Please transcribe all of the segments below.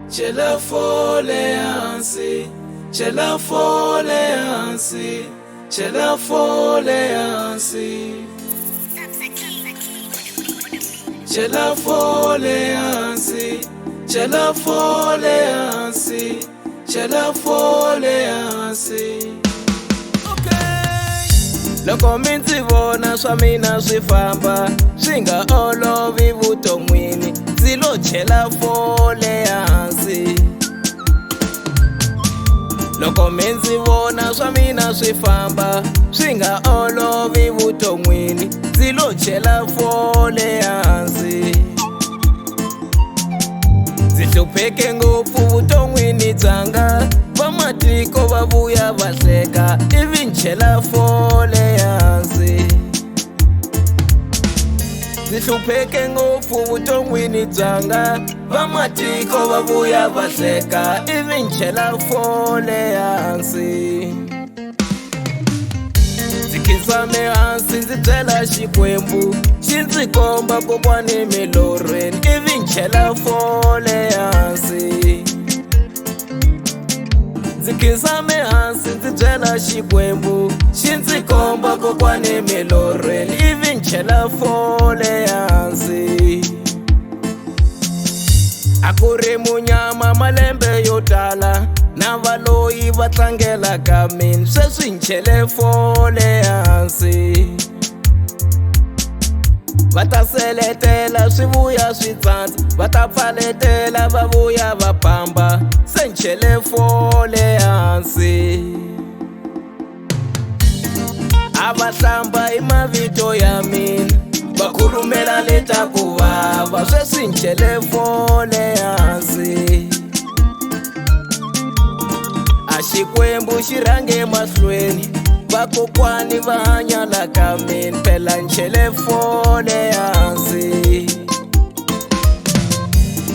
Chela fole hansi, chela fole hansi, chela fole hansi. Chela fole hansi, chela fole hansi, chela fole hansi. Loko mi ndzi vona swa mina swi famba swi nga olovi vuton'wini ndzi lo chela fole hansi. Loko mi ndzi vona swa mina swi famba swi nga olovi vuton'wini ndzi lo chela fole hansi. Ndzi hlupheke ngopfu vuton'wini byanga vamatiko va vuya va hleka ivi ni chela fole hansi. Ndzi hlupheke ngopfu vuton'wini byanga vamatiko va vuya va hleka ivi ni chela fole hansi. Ndzi khinsame hansi ndzi byela Xikwembu xi ndzi komba kokwani milorhweni ivi ni chela fole hansi. Ndzi khinsame hansi ndzi byela Xikwembu xi ndzi komba kokwani milorhweni ivi ni chela fole hansi. A ku ri munyama malembe yo tala na valoyi va tlangelaka mina sweswi ni chele fole hansi. Va ta seletela swi vuya swi tsandza va ta pfaletela va vuya va pamba se ni chele fole hansi. A va hlamba hi mavito ya mina va khulumela leta ku vava sweswi ni chele fole hansi. A Xikwembu xi rhange mahlweni vakokwani va hanya la ka mina phela ni chele fole hansi.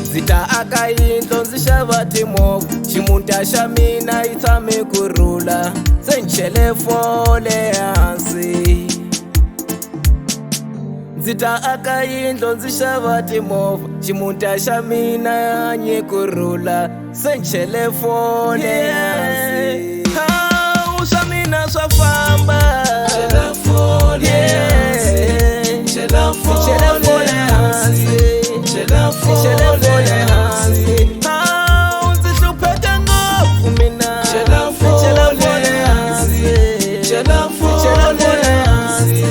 Ndzi ta aka yindlo ndzi xava timovha ximuta xa mina yi tshame ku rhula se ni chele fole hansi. Ndzi ta aka yindlo ndzi xava timovha ximuta xa mina yi hanye ku rhula se ni chele fole hansi. Swa mina swa famba chela fole hansi, chela fole hansi, chela fole hansi. Ndzi hlupheka ngopfu mina chela fole hansi, chela fole hansi,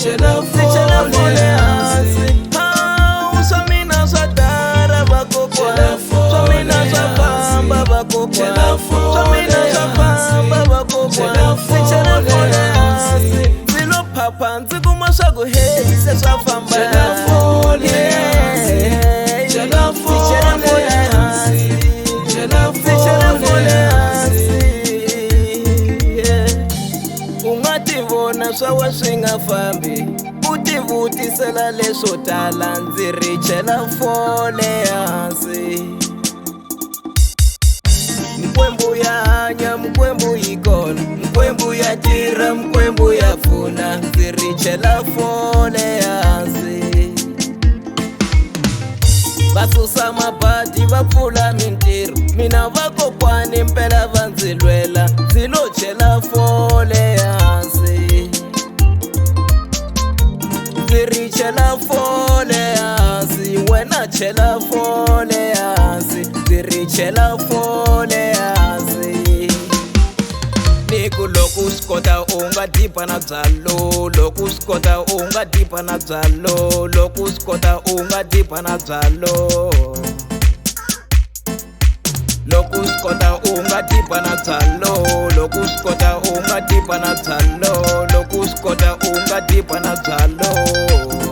chela fole hansi. Swa mina swa dara vakokwana swa mina swa famba vakokwana swa mina swa famba vakokwana ndzi chela fole hansi. Ndzi lo phapha ndzi kuma swa ku hey se swa famba chela fole hansi, chela fole hansi, chela fole hansi. U nga ti vona swa we swi nga fambi u ti vutisela leswo tala ndzi ri chela fole hansi. Mkwembu ya hanya mkwembu yi kona mkwembu ya tirha mkwembu ya pfuna ndzi ri chela fole hansi. Va susa mabadi va pfula mintirho mina vakokwani mpela va ndzi lwela ndzi lo chela fole hansi. Ndzi ri chela fole hansi wena chela fole hansi ndzi ri chela fole hansi. Niku loko swi kota u nga dipa na byalo loko swi kota u nga dipa na byalo loko swi kota u nga dipa na byalo loko swi kota u nga dipa na byalo loko swi kota u nga dipa na byalo loko swi kota u nga dipa na byalo.